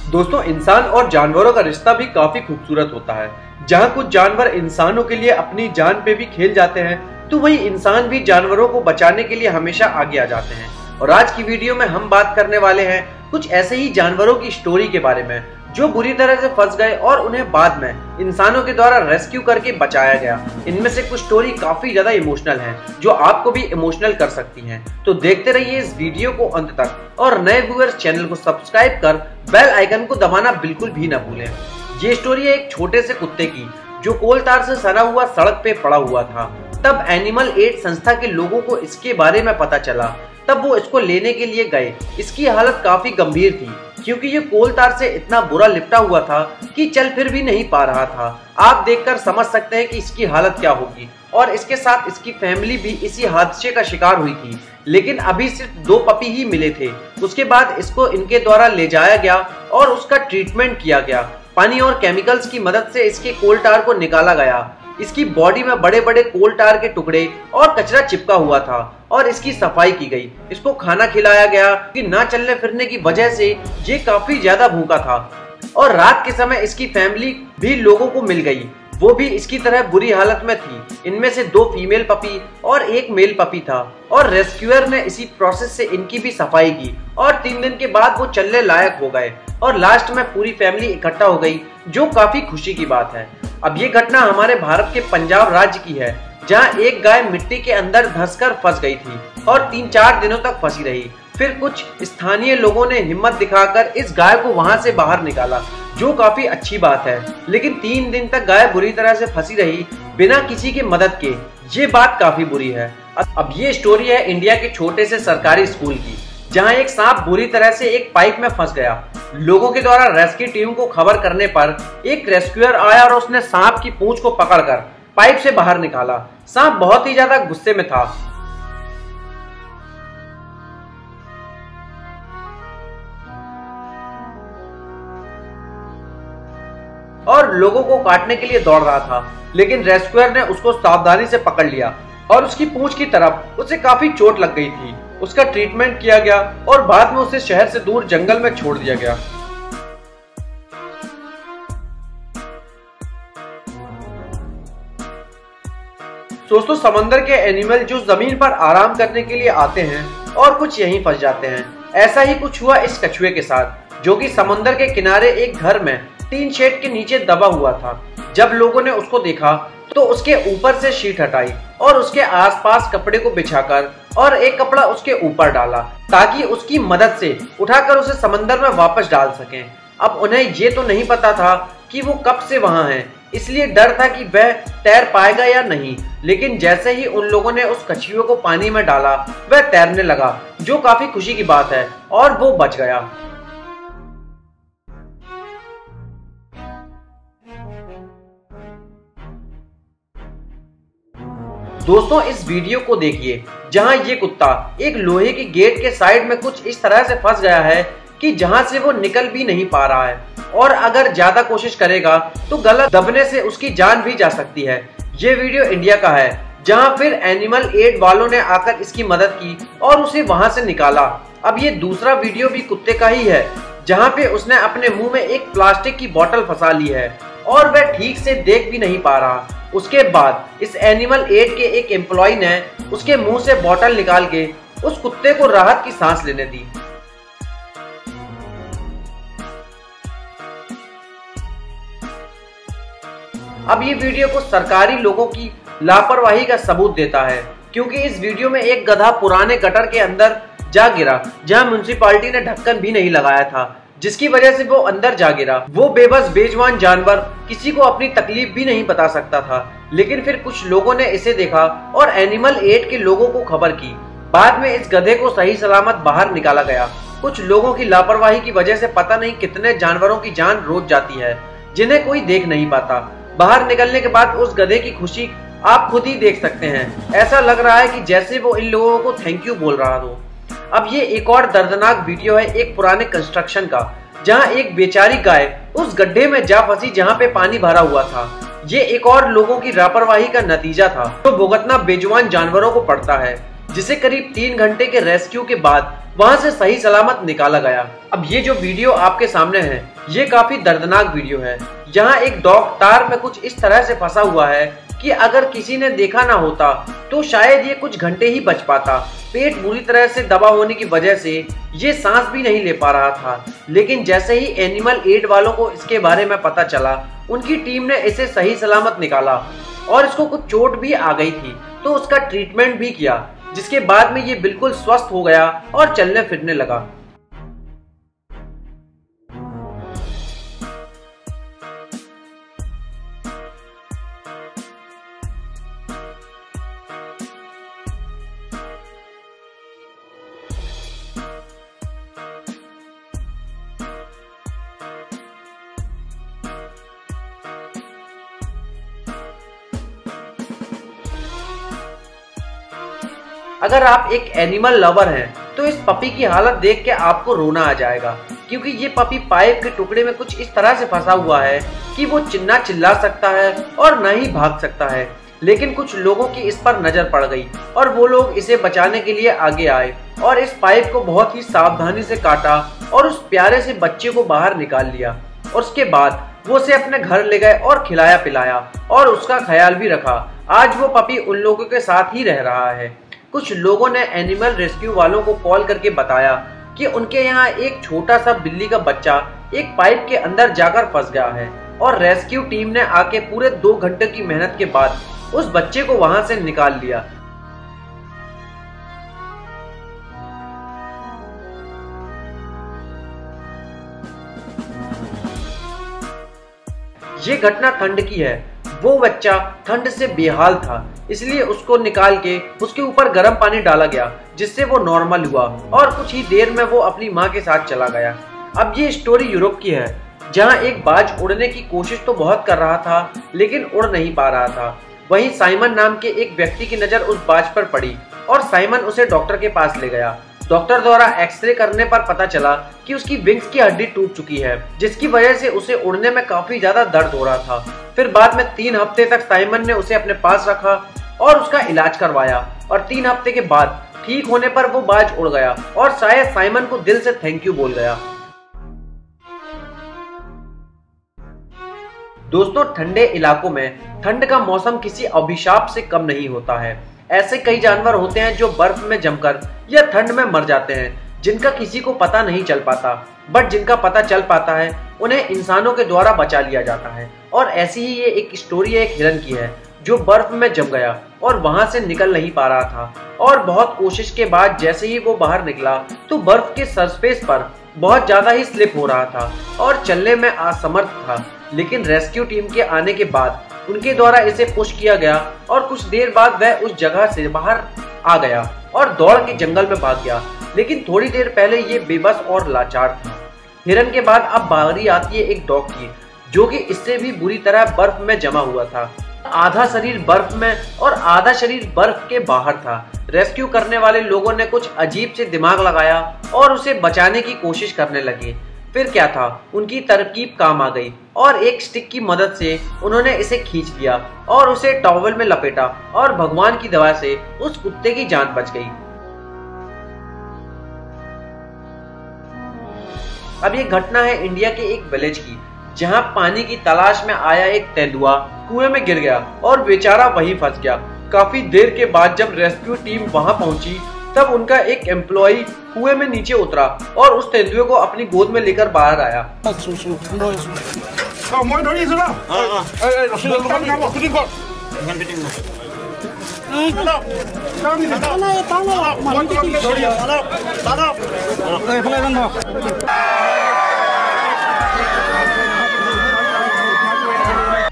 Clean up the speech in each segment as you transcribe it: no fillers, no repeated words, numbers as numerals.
दोस्तों, इंसान और जानवरों का रिश्ता भी काफी खूबसूरत होता है। जहाँ कुछ जानवर इंसानों के लिए अपनी जान पे भी खेल जाते हैं, तो वही इंसान भी जानवरों को बचाने के लिए हमेशा आगे आ जाते हैं। और आज की वीडियो में हम बात करने वाले हैं कुछ ऐसे ही जानवरों की स्टोरी के बारे में जो बुरी तरह से फंस गए और उन्हें बाद में इंसानों के द्वारा रेस्क्यू करके बचाया गया। इनमें से कुछ स्टोरी काफी ज्यादा इमोशनल हैं, जो आपको भी इमोशनल कर सकती हैं। तो देखते रहिए इस वीडियो को अंत तक और नए व्यूअर्स चैनल को सब्सक्राइब कर बेल आइकन को दबाना बिल्कुल भी न भूलें। ये स्टोरी है एक छोटे से कुत्ते की जो कोल तार से सना हुआ सड़क पे पड़ा हुआ था। तब एनिमल एड संस्था के लोगों को इसके बारे में पता चला। तब वो इसको लेने के लिए गए। इसकी हालत काफी गंभीर थी क्योंकि ये कोल तार से इतना बुरा लिपटा हुआ था कि चल फिर भी नहीं पा रहा था। आप देखकर समझ सकते हैं कि इसकी हालत क्या होगी। और इसके साथ इसकी फैमिली भी इसी हादसे का शिकार हुई थी, लेकिन अभी सिर्फ 2 पपी ही मिले थे। उसके बाद इसको इनके द्वारा ले जाया गया और उसका ट्रीटमेंट किया गया। पानी और केमिकल्स की मदद से इसके कोल टार को निकाला गया। इसकी बॉडी में बड़े बड़े कोल टार के टुकड़े और कचरा चिपका हुआ था और इसकी सफाई की गई। इसको खाना खिलाया गया कि ना चलने फिरने की वजह से ये काफी ज्यादा भूखा था। और रात के समय इसकी फैमिली भी लोगों को मिल गई, वो भी इसकी तरह बुरी हालत में थी। इनमें से 2 फीमेल पपी और 1 मेल पपी था और रेस्क्यूअर ने इसी प्रोसेस से इनकी भी सफाई की और 3 दिन के बाद वो चलने लायक हो गए और लास्ट में पूरी फैमिली इकट्ठा हो गई, जो काफी खुशी की बात है। अब ये घटना हमारे भारत के पंजाब राज्य की है, जहां एक गाय मिट्टी के अंदर धंसकर फंस गई थी और 3-4 दिनों तक फंसी रही। फिर कुछ स्थानीय लोगों ने हिम्मत दिखाकर इस गाय को वहां से बाहर निकाला, जो काफी अच्छी बात है। लेकिन 3 दिन तक गाय बुरी तरह से फंसी रही बिना किसी की मदद के। ये बात काफी बुरी है। अब ये स्टोरी है इंडिया के छोटे से सरकारी स्कूल की, जहां एक सांप बुरी तरह से एक पाइप में फंस गया। लोगों के द्वारा रेस्क्यू टीम को खबर करने पर एक रेस्क्यूअर आया और उसने सांप की पूंछ को पकड़कर पाइप से बाहर निकाला। सांप बहुत ही ज्यादा गुस्से में था और लोगों को काटने के लिए दौड़ रहा था, लेकिन रेस्क्यूअर ने उसको सावधानी से पकड़ लिया और उसकी पूंछ की तरफ उसे काफी चोट लग गई थी। उसका ट्रीटमेंट किया गया और बाद में उसे शहर से दूर जंगल में छोड़ दिया गया। दोस्तों, समंदर के एनिमल जो जमीन पर आराम करने के लिए आते हैं और कुछ यहीं फंस जाते हैं। ऐसा ही कुछ हुआ इस कछुए के साथ, जो कि समंदर के किनारे एक घर में टीन शेड के नीचे दबा हुआ था। जब लोगों ने उसको देखा तो उसके ऊपर से शीट हटाई और उसके आसपास कपड़े को बिछाकर और एक कपड़ा उसके ऊपर डाला, ताकि उसकी मदद से उठाकर उसे समंदर में वापस डाल सकें। अब उन्हें ये तो नहीं पता था कि वो कब से वहां है, इसलिए डर था कि वह तैर पाएगा या नहीं। लेकिन जैसे ही उन लोगों ने उस कछुए को पानी में डाला, वह तैरने लगा, जो काफी खुशी की बात है, और वो बच गया। दोस्तों, इस वीडियो को देखिए, जहां ये कुत्ता एक लोहे की गेट के साइड में कुछ इस तरह से फंस गया है कि जहां से वो निकल भी नहीं पा रहा है, और अगर ज्यादा कोशिश करेगा तो गला दबने से उसकी जान भी जा सकती है। ये वीडियो इंडिया का है, जहां फिर एनिमल एड वालों ने आकर इसकी मदद की और उसे वहां से निकाला। अब ये दूसरा वीडियो भी कुत्ते का ही है, जहां पे उसने अपने मुंह में एक प्लास्टिक की बोतल फंसा ली है और वह ठीक से देख भी नहीं पा रहा। उसके बाद इस एनिमल एड के एक एम्प्लॉय ने उसके मुंह से बोतल निकाल के उस कुत्ते को राहत की सांस लेने दी। अब ये वीडियो को सरकारी लोगों की लापरवाही का सबूत देता है, क्योंकि इस वीडियो में एक गधा पुराने गटर के अंदर जा गिरा, जहां म्युनिसिपैलिटी ने ढक्कन भी नहीं लगाया था, जिसकी वजह से वो अंदर जा गिरा। वो बेबस बेजुबान जानवर किसी को अपनी तकलीफ भी नहीं बता सकता था, लेकिन फिर कुछ लोगों ने इसे देखा और एनिमल एड के लोगों को खबर की। बाद में इस गधे को सही सलामत बाहर निकाला गया। कुछ लोगों की लापरवाही की वजह से पता नहीं कितने जानवरों की जान रोक जाती है, जिन्हें कोई देख नहीं पाता। बाहर निकलने के बाद उस गधे की खुशी आप खुद ही देख सकते हैं। ऐसा लग रहा है कि जैसे वो इन लोगों को थैंक यू बोल रहा हो। अब ये एक और दर्दनाक वीडियो है एक पुराने कंस्ट्रक्शन का, जहां एक बेचारी गाय उस गड्ढे में जा फंसी जहां पे पानी भरा हुआ था। ये एक और लोगों की लापरवाही का नतीजा था, तो भुगतना बेजुबान जानवरों को पड़ता है। जिसे करीब 3 घंटे के रेस्क्यू के बाद वहां से सही सलामत निकाला गया। अब ये जो वीडियो आपके सामने है, ये काफी दर्दनाक वीडियो है। यहाँ एक डॉग तार में कुछ इस तरह से फंसा हुआ है कि अगर किसी ने देखा ना होता तो शायद ये कुछ घंटे ही बच पाता। पेट बुरी तरह से दबा होने की वजह से ये सांस भी नहीं ले पा रहा था। लेकिन जैसे ही एनिमल एड वालों को इसके बारे में पता चला, उनकी टीम ने इसे सही सलामत निकाला और इसको कुछ चोट भी आ गई थी तो उसका ट्रीटमेंट भी किया, जिसके बाद में ये बिल्कुल स्वस्थ हो गया और चलने फिरने लगा। अगर आप एक एनिमल लवर हैं तो इस पपी की हालत देख के आपको रोना आ जाएगा, क्योंकि ये पपी पाइप के टुकड़े में कुछ इस तरह से फंसा हुआ है कि वो ना चिल्ला सकता है और न ही भाग सकता है। लेकिन कुछ लोगों की इस पर नजर पड़ गई और वो लोग इसे बचाने के लिए आगे आए और इस पाइप को बहुत ही सावधानी से काटा और उस प्यारे से बच्चे को बाहर निकाल लिया। और उसके बाद वो उसे अपने घर ले गए और खिलाया पिलाया और उसका ख्याल भी रखा। आज वो पपी उन लोगों के साथ ही रह रहा है। कुछ लोगों ने एनिमल रेस्क्यू वालों को कॉल करके बताया कि उनके यहाँ एक छोटा सा बिल्ली का बच्चा एक पाइप के अंदर जाकर फंस गया है और रेस्क्यू टीम ने आके पूरे 2 घंटे की मेहनत के बाद उस बच्चे को वहां से निकाल लिया। ये घटना ठंड की है। वो बच्चा ठंड से बेहाल था, इसलिए उसको निकाल के उसके ऊपर गर्म पानी डाला गया, जिससे वो नॉर्मल हुआ और कुछ ही देर में वो अपनी माँ के साथ चला गया। अब ये स्टोरी यूरोप की है, जहाँ एक बाज उड़ने की कोशिश तो बहुत कर रहा था लेकिन उड़ नहीं पा रहा था। वहीं साइमन नाम के एक व्यक्ति की नजर उस बाज पर पड़ी और साइमन उसे डॉक्टर के पास ले गया। डॉक्टर द्वारा एक्सरे करने पर पता चला कि उसकी विंग्स की हड्डी टूट चुकी है, जिसकी वजह से उसे उड़ने में काफी ज्यादा दर्द हो रहा था। फिर बाद में 3 हफ्ते तक साइमन ने उसे अपने पास रखा और उसका इलाज करवाया और 3 हफ्ते के बाद ठीक होने पर वो बाज उड़ गया और शायद साइमन को दिल से थैंक यू बोल गया। दोस्तों, ठंडे इलाकों में ठंड का मौसम किसी अभिशाप से कम नहीं होता है। ऐसे कई जानवर होते हैं जो बर्फ में जमकर या ठंड में मर जाते हैं, जिनका किसी को पता नहीं चल पाता, बट जिनका पता चल पाता है उन्हें इंसानों के द्वारा बचा लिया जाता है। और ऐसी ही ये एक स्टोरी एक हिरन की है जो बर्फ में जम गया और वहां से निकल नहीं पा रहा था और बहुत कोशिश के बाद जैसे ही वो बाहर निकला तो बर्फ के सरफेस पर बहुत ज्यादा ही स्लिप हो रहा था और चलने में असमर्थ था। लेकिन रेस्क्यू टीम के आने के बाद उनके द्वारा इसे पुश किया गया और कुछ देर बाद वह उस जगह से बाहर आ गया और दौड़ के जंगल में भाग गया। लेकिन थोड़ी देर पहले ये बेबस और लाचार था। हिरन के बाद अब बारी आती है एक डॉग की, जो कि इससे भी बुरी तरह बर्फ में जमा हुआ था। आधा शरीर बर्फ में और आधा शरीर बर्फ के बाहर था। रेस्क्यू करने वाले लोगों ने कुछ अजीब से दिमाग लगाया और उसे बचाने की कोशिश करने लगे। फिर क्या था, उनकी तरकीब काम आ गई और एक स्टिक की मदद से उन्होंने इसे खींच लिया और उसे टॉवल में लपेटा और भगवान की दवा से उस कुत्ते की जान बच गई। अब ये घटना है इंडिया के एक विलेज की, जहां पानी की तलाश में आया एक तेंदुआ कुएं में गिर गया और बेचारा वहीं फंस गया। काफी देर के बाद जब रेस्क्यू टीम वहां पहुंची तब उनका एक एम्प्लॉय कुएं में नीचे उतरा और उस तेंदुए को अपनी गोद में लेकर बाहर आया।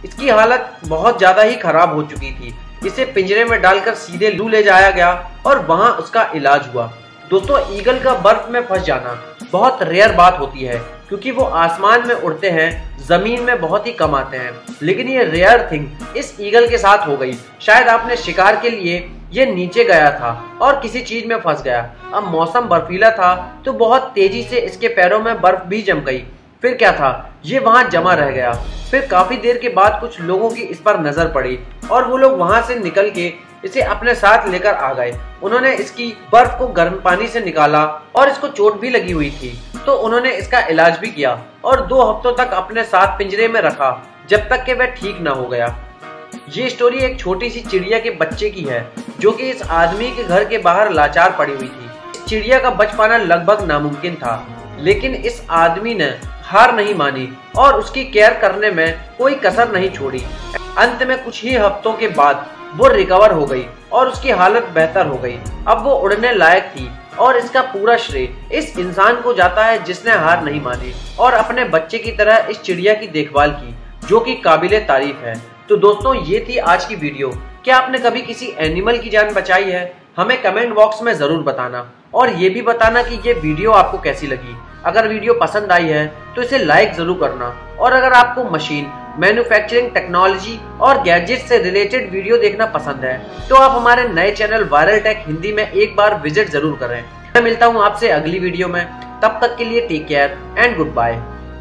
इसकी हालत बहुत ज्यादा ही खराब हो चुकी थी। इसे पिंजरे में डालकर सीधे लू ले जाया गया और वहां उसका इलाज हुआ। दोस्तों, ईगल का बर्फ में फंस जाना बहुत रेयर बात होती है, क्योंकि वो आसमान में उड़ते हैं, जमीन में बहुत ही कम आते हैं। लेकिन ये रेयर थिंग इस ईगल के साथ हो गई। शायद आपने शिकार के लिए ये नीचे गया था और किसी चीज में फंस गया। अब मौसम बर्फीला था तो बहुत तेजी से इसके पैरों में बर्फ भी जम गई। फिर क्या था, ये वहां जमा रह गया। फिर काफी देर के बाद कुछ लोगों की इस पर नजर पड़ी और वो लोग वहां से निकल के इसे अपने साथ लेकर आ गए। उन्होंने इसकी बर्फ को गर्म पानी से निकाला और इसको चोट भी लगी हुई थी, तो उन्होंने इसका इलाज भी किया और 2 हफ्तों तक अपने साथ पिंजरे में रखा जब तक कि वह ठीक ना हो गया। ये स्टोरी एक छोटी सी चिड़िया के बच्चे की है जो कि इस आदमी के घर के बाहर लाचार पड़ी हुई थी। चिड़िया का बच पाना लगभग नामुमकिन था, लेकिन इस आदमी ने हार नहीं मानी और उसकी केयर करने में कोई कसर नहीं छोड़ी। अंत में कुछ ही हफ्तों के बाद वो रिकवर हो गई और उसकी हालत बेहतर हो गई। अब वो उड़ने लायक थी और इसका पूरा श्रेय इस इंसान को जाता है जिसने हार नहीं मानी और अपने बच्चे की तरह इस चिड़िया की देखभाल की, जो कि काबिले तारीफ है। तो दोस्तों, ये थी आज की वीडियो। क्या आपने कभी किसी एनिमल की जान बचाई है? हमें कमेंट बॉक्स में जरूर बताना और ये भी बताना कि ये वीडियो आपको कैसी लगी। अगर वीडियो पसंद आई है तो इसे लाइक जरूर करना, और अगर आपको मशीन, मैन्युफैक्चरिंग टेक्नोलॉजी और गैजेट से रिलेटेड वीडियो देखना पसंद है तो आप हमारे नए चैनल वायरल टेक हिंदी में एक बार विजिट जरूर करें। मैं मिलता हूँ आपसे अगली वीडियो में, तब तक के लिए take care and good bye.